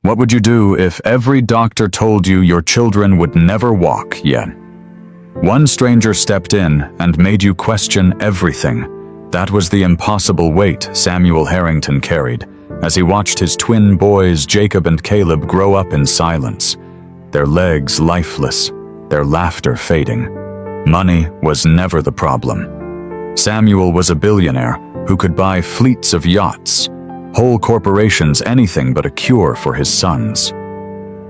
What would you do if every doctor told you your children would never walk yet? One stranger stepped in and made you question everything. That was the impossible weight Samuel Harrington carried as he watched his twin boys Jacob and Caleb grow up in silence, their legs lifeless, their laughter fading. Money was never the problem. Samuel was a billionaire who could buy fleets of yachts, whole corporations, anything but a cure for his sons.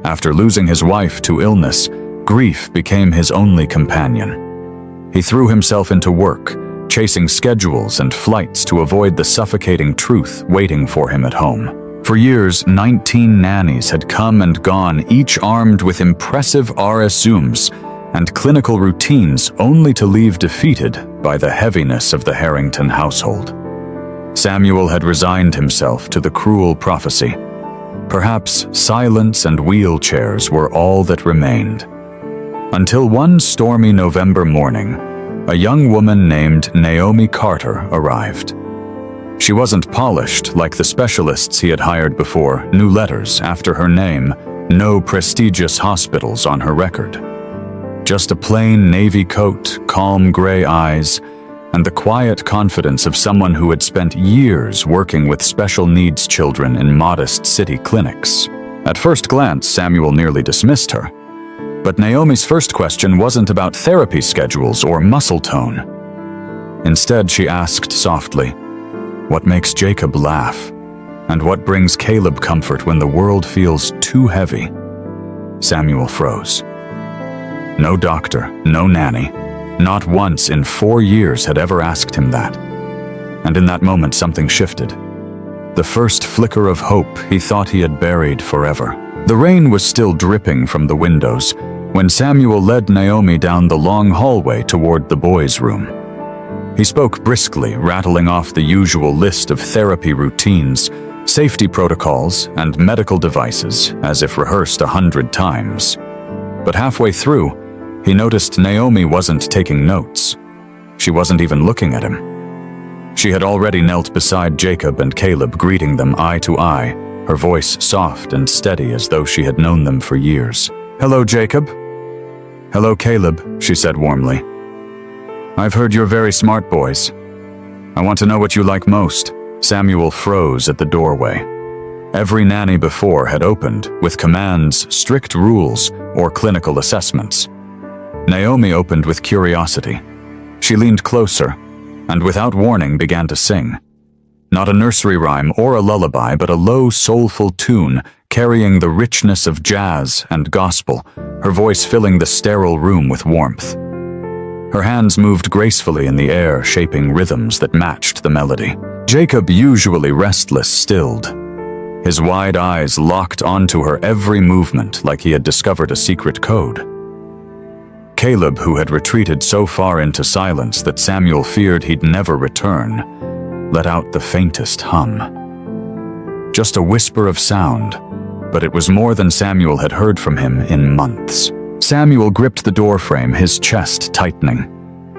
After losing his wife to illness, grief became his only companion. He threw himself into work, chasing schedules and flights to avoid the suffocating truth waiting for him at home. For years, 19 nannies had come and gone, each armed with impressive RSUMs and clinical routines, only to leave defeated by the heaviness of the Harrington household. Samuel had resigned himself to the cruel prophecy. Perhaps silence and wheelchairs were all that remained. Until one stormy November morning, a young woman named Naomi Carter arrived. She wasn't polished like the specialists he had hired before, new letters after her name, no prestigious hospitals on her record. Just a plain navy coat, calm gray eyes, and the quiet confidence of someone who had spent years working with special needs children in modest city clinics. At first glance, Samuel nearly dismissed her. But Naomi's first question wasn't about therapy schedules or muscle tone. Instead, she asked softly, "What makes Jacob laugh? And what brings Caleb comfort when the world feels too heavy?" Samuel froze. No doctor, no nanny, not once in 4 years had ever asked him that. And in that moment, something shifted. The first flicker of hope he thought he had buried forever. The rain was still dripping from the windows when Samuel led Naomi down the long hallway toward the boys' room. He spoke briskly, rattling off the usual list of therapy routines, safety protocols, and medical devices, as if rehearsed 100 times. But halfway through, he noticed Naomi wasn't taking notes. She wasn't even looking at him. She had already knelt beside Jacob and Caleb, greeting them eye to eye, her voice soft and steady as though she had known them for years. "Hello, Jacob." "Hello, Caleb," she said warmly. "I've heard you're very smart boys. I want to know what you like most." Samuel froze at the doorway. Every nanny before had opened with commands, strict rules, or clinical assessments. Naomi opened with curiosity. She leaned closer, and without warning began to sing. Not a nursery rhyme or a lullaby, but a low, soulful tune carrying the richness of jazz and gospel, her voice filling the sterile room with warmth. Her hands moved gracefully in the air, shaping rhythms that matched the melody. Jacob, usually restless, stilled. His wide eyes locked onto her every movement like he had discovered a secret code. Caleb, who had retreated so far into silence that Samuel feared he'd never return, let out the faintest hum. Just a whisper of sound, but it was more than Samuel had heard from him in months. Samuel gripped the doorframe, his chest tightening.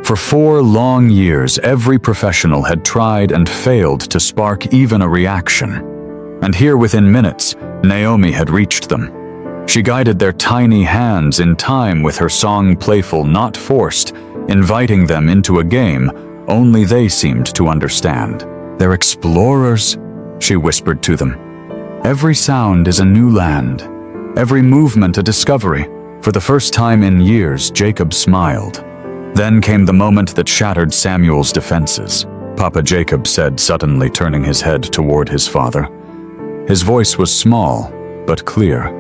For 4 long years, every professional had tried and failed to spark even a reaction. And here within minutes, Naomi had reached them. She guided their tiny hands in time with her song, playful, not forced, inviting them into a game only they seemed to understand. "They're explorers," she whispered to them. "Every sound is a new land, every movement a discovery." For the first time in years, Jacob smiled. Then came the moment that shattered Samuel's defenses. "Papa," Jacob said, suddenly turning his head toward his father. His voice was small, but clear.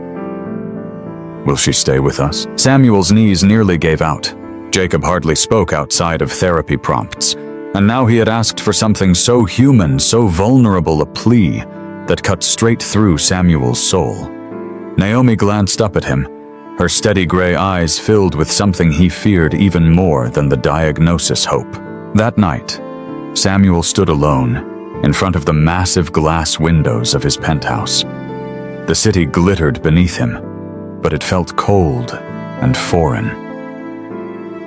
"Will she stay with us?" Samuel's knees nearly gave out. Jacob hardly spoke outside of therapy prompts, and now he had asked for something so human, so vulnerable, a plea that cut straight through Samuel's soul. Naomi glanced up at him, her steady gray eyes filled with something he feared even more than the diagnosis hope. That night, Samuel stood alone in front of the massive glass windows of his penthouse. The city glittered beneath him, but it felt cold and foreign.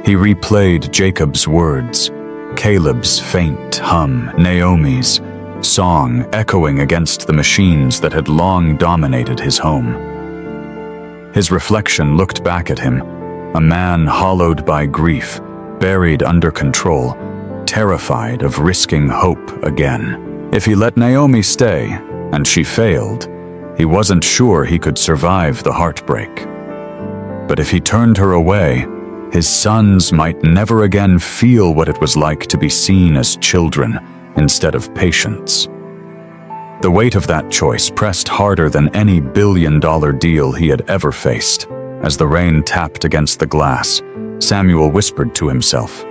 He replayed Jacob's words, Caleb's faint hum, Naomi's, song echoing against the machines that had long dominated his home. His reflection looked back at him, a man hollowed by grief, buried under control, terrified of risking hope again. If he let Naomi stay, and she failed, he wasn't sure he could survive the heartbreak. But if he turned her away, his sons might never again feel what it was like to be seen as children instead of patients. The weight of that choice pressed harder than any billion-dollar deal he had ever faced. As the rain tapped against the glass, Samuel whispered to himself,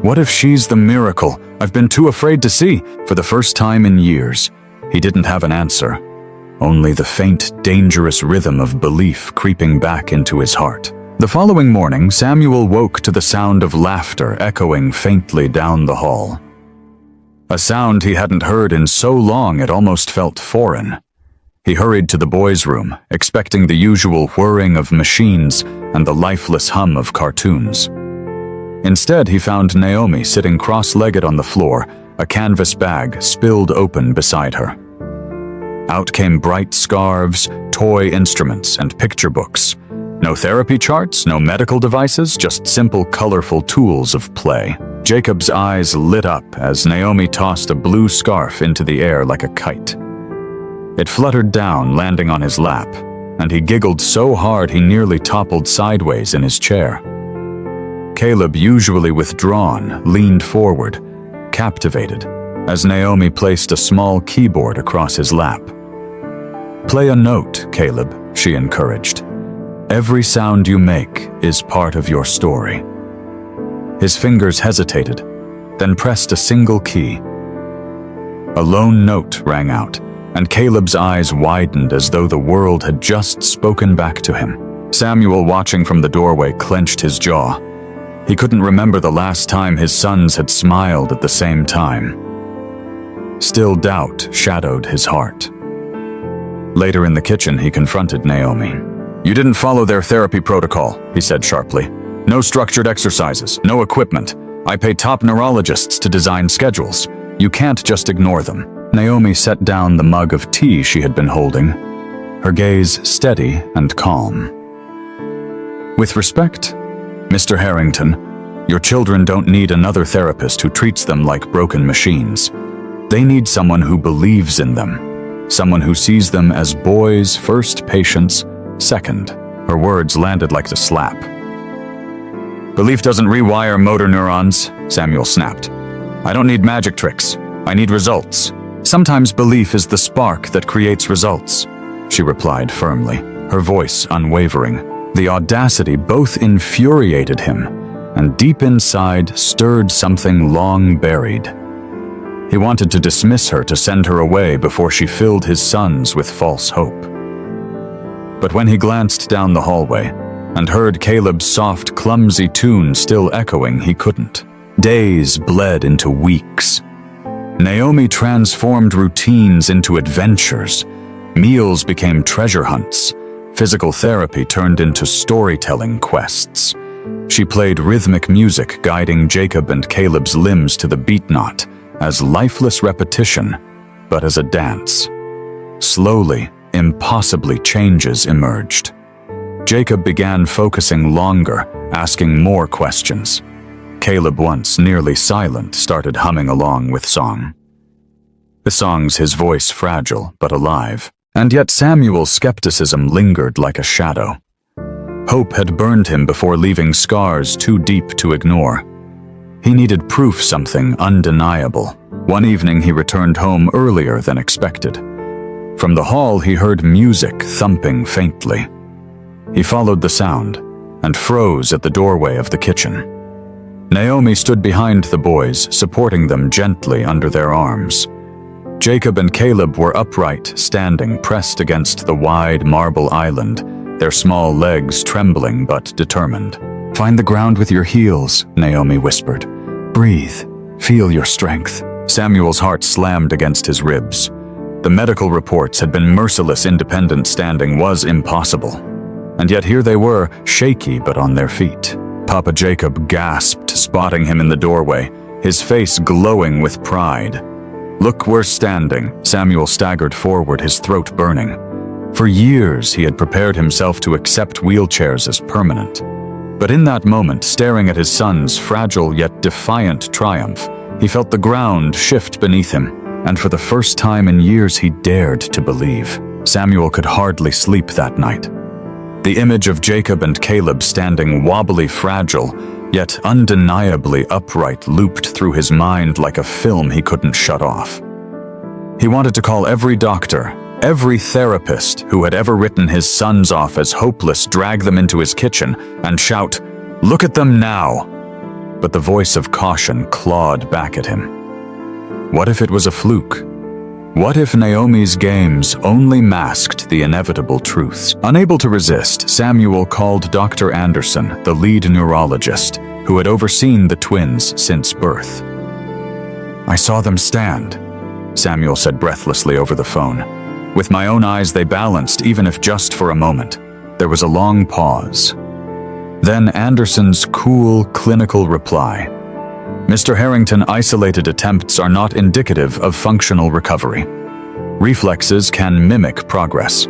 "What if she's the miracle I've been too afraid to see?" For the first time in years, he didn't have an answer, only the faint, dangerous rhythm of belief creeping back into his heart. The following morning, Samuel woke to the sound of laughter echoing faintly down the hall. A sound he hadn't heard in so long it almost felt foreign. He hurried to the boys' room, expecting the usual whirring of machines and the lifeless hum of cartoons. Instead, he found Naomi sitting cross-legged on the floor, a canvas bag spilled open beside her. Out came bright scarves, toy instruments, and picture books. No therapy charts, no medical devices, just simple, colorful tools of play. Jacob's eyes lit up as Naomi tossed a blue scarf into the air like a kite. It fluttered down, landing on his lap, and he giggled so hard he nearly toppled sideways in his chair. Caleb, usually withdrawn, leaned forward, captivated, as Naomi placed a small keyboard across his lap. "Play a note, Caleb," she encouraged. "Every sound you make is part of your story." His fingers hesitated, then pressed a single key. A lone note rang out, and Caleb's eyes widened as though the world had just spoken back to him. Samuel, watching from the doorway, clenched his jaw. He couldn't remember the last time his sons had smiled at the same time. Still, doubt shadowed his heart. Later in the kitchen, he confronted Naomi. "You didn't follow their therapy protocol," he said sharply. "No structured exercises, no equipment. I pay top neurologists to design schedules. You can't just ignore them." Naomi set down the mug of tea she had been holding, her gaze steady and calm. "With respect, Mr. Harrington, your children don't need another therapist who treats them like broken machines. They need someone who believes in them, someone who sees them as boys first, patients second." Her words landed like a slap. "Belief doesn't rewire motor neurons," Samuel snapped. "I don't need magic tricks. I need results." "Sometimes belief is the spark that creates results," she replied firmly, her voice unwavering. The audacity both infuriated him and deep inside stirred something long buried. He wanted to dismiss her, to send her away before she filled his sons with false hope. But when he glanced down the hallway and heard Caleb's soft, clumsy tune still echoing, he couldn't. Days bled into weeks. Naomi transformed routines into adventures. Meals became treasure hunts. Physical therapy turned into storytelling quests. She played rhythmic music, guiding Jacob and Caleb's limbs to the beat, not as lifeless repetition, but as a dance. Slowly, impossibly, changes emerged. Jacob began focusing longer, asking more questions. Caleb, once nearly silent, started humming along with song. The songs, his voice fragile but alive. And yet Samuel's skepticism lingered like a shadow. Hope had burned him before leaving scars too deep to ignore. He needed proof, something undeniable. One evening he returned home earlier than expected. From the hall he heard music thumping faintly. He followed the sound and froze at the doorway of the kitchen. Naomi stood behind the boys, supporting them gently under their arms. Jacob and Caleb were upright, standing pressed against the wide marble island, their small legs trembling but determined. "Find the ground with your heels," Naomi whispered. "Breathe. Feel your strength." Samuel's heart slammed against his ribs. The medical reports had been merciless. Independent standing was impossible. And yet here they were, shaky but on their feet. Papa Jacob gasped, spotting him in the doorway, his face glowing with pride. "Look, we're standing." Samuel staggered forward, his throat burning. For years, he had prepared himself to accept wheelchairs as permanent. But in that moment, staring at his son's fragile yet defiant triumph, he felt the ground shift beneath him, and for the first time in years he dared to believe. Samuel could hardly sleep that night. The image of Jacob and Caleb standing wobbly, fragile, yet undeniably upright looped through his mind like a film he couldn't shut off. He wanted to call every doctor, every therapist who had ever written his sons off as hopeless, drag them into his kitchen, and shout, "Look at them now!" But the voice of caution clawed back at him. What if it was a fluke? What if Naomi's games only masked the inevitable truths? Unable to resist, Samuel called Dr. Anderson, the lead neurologist, who had overseen the twins since birth. "I saw them stand," Samuel said breathlessly over the phone. With my own eyes, they balanced, even if just for a moment. There was a long pause. Then Anderson's cool, clinical reply. "Mr. Harrington, isolated attempts are not indicative of functional recovery. Reflexes can mimic progress.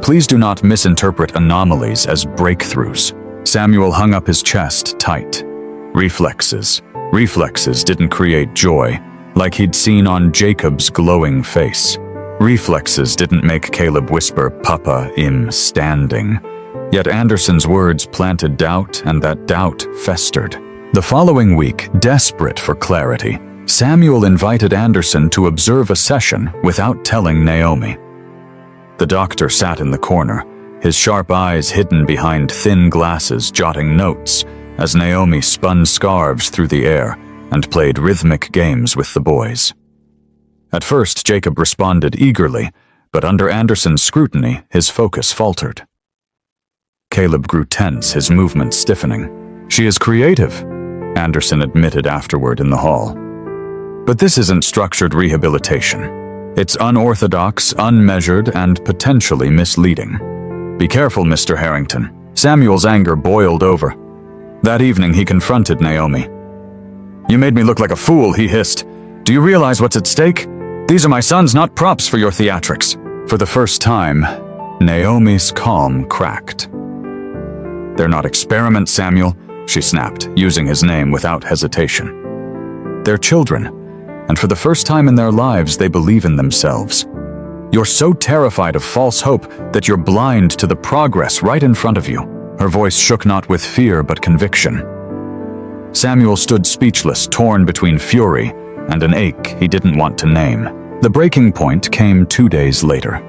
Please do not misinterpret anomalies as breakthroughs." Samuel hung up his chest tight. Reflexes. Reflexes didn't create joy, like he'd seen on Jacob's glowing face. Reflexes didn't make Caleb whisper, "Papa, I'm standing." Yet Anderson's words planted doubt, and that doubt festered. The following week, desperate for clarity, Samuel invited Anderson to observe a session without telling Naomi. The doctor sat in the corner, his sharp eyes hidden behind thin glasses jotting notes as Naomi spun scarves through the air and played rhythmic games with the boys. At first, Jacob responded eagerly, but under Anderson's scrutiny, his focus faltered. Caleb grew tense, his movements stiffening. "She is creative," Anderson admitted afterward in the hall. "But this isn't structured rehabilitation. It's unorthodox, unmeasured, and potentially misleading. Be careful, Mr. Harrington." Samuel's anger boiled over. That evening, he confronted Naomi. "You made me look like a fool," he hissed. "Do you realize what's at stake? These are my sons, not props for your theatrics." For the first time, Naomi's calm cracked. "They're not experiments, Samuel," she snapped, using his name without hesitation. "They're children, and for the first time in their lives, they believe in themselves. You're so terrified of false hope that you're blind to the progress right in front of you." Her voice shook not with fear but conviction. Samuel stood speechless, torn between fury and an ache he didn't want to name. The breaking point came 2 days later.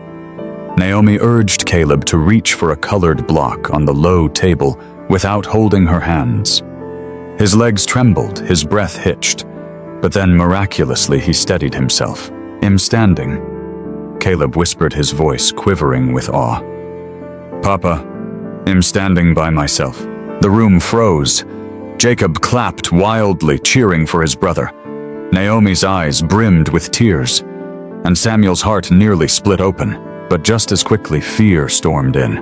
Naomi urged Caleb to reach for a colored block on the low table without holding her hands. His legs trembled, his breath hitched, but then miraculously he steadied himself. "I'm standing," Caleb whispered, his voice quivering with awe. "Papa, I'm standing by myself." The room froze. Jacob clapped wildly, cheering for his brother. Naomi's eyes brimmed with tears, and Samuel's heart nearly split open. But just as quickly, fear stormed in.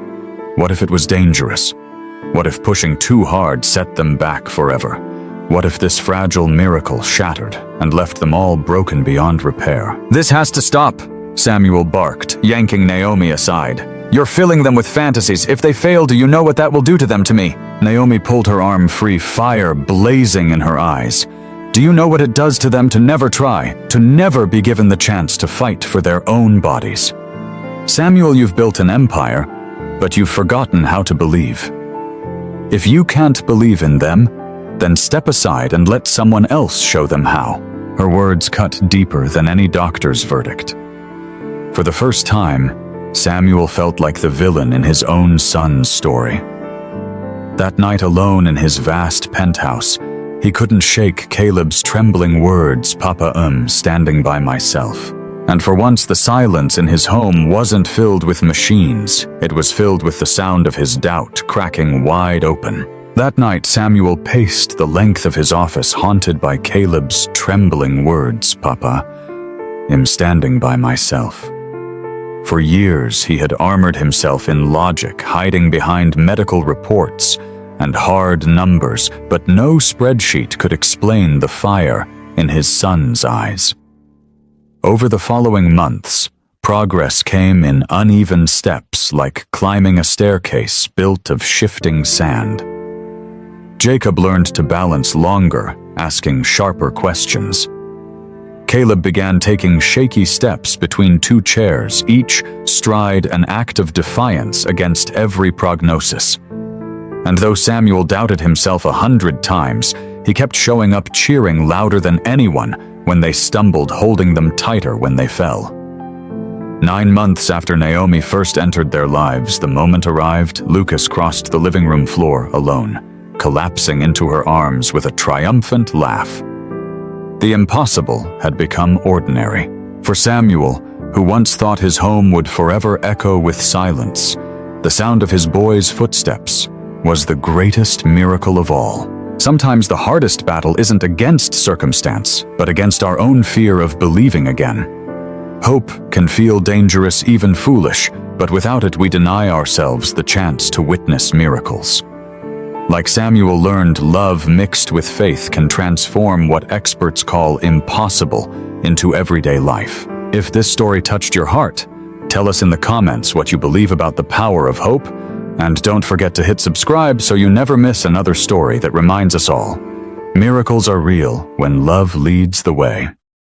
What if it was dangerous? What if pushing too hard set them back forever? What if this fragile miracle shattered and left them all broken beyond repair? "This has to stop," Samuel barked, yanking Naomi aside. "You're filling them with fantasies. If they fail, do you know what that will do to them, to me?" Naomi pulled her arm free, fire blazing in her eyes. "Do you know what it does to them to never try, to never be given the chance to fight for their own bodies? Samuel, you've built an empire, but you've forgotten how to believe. If you can't believe in them, then step aside and let someone else show them how." Her words cut deeper than any doctor's verdict. For the first time, Samuel felt like the villain in his own son's story. That night alone in his vast penthouse, he couldn't shake Caleb's trembling words, "Papa, standing by myself." And for once, the silence in his home wasn't filled with machines. It was filled with the sound of his doubt cracking wide open. That night, Samuel paced the length of his office, haunted by Caleb's trembling words, "Papa, I'm standing by myself." For years, he had armored himself in logic, hiding behind medical reports and hard numbers, but no spreadsheet could explain the fire in his son's eyes. Over the following months, progress came in uneven steps like climbing a staircase built of shifting sand. Jacob learned to balance longer, asking sharper questions. Caleb began taking shaky steps between two chairs, each stride an act of defiance against every prognosis. And though Samuel doubted himself 100 times, he kept showing up cheering louder than anyone when they stumbled, holding them tighter when they fell. 9 months after Naomi first entered their lives, the moment arrived, Lucas crossed the living room floor alone, collapsing into her arms with a triumphant laugh. The impossible had become ordinary. For Samuel, who once thought his home would forever echo with silence, the sound of his boy's footsteps was the greatest miracle of all. Sometimes the hardest battle isn't against circumstance, but against our own fear of believing again. Hope can feel dangerous, even foolish, but without it we deny ourselves the chance to witness miracles. Like Samuel learned, love mixed with faith can transform what experts call impossible into everyday life. If this story touched your heart, tell us in the comments what you believe about the power of hope, and don't forget to hit subscribe so you never miss another story that reminds us all. Miracles are real when love leads the way.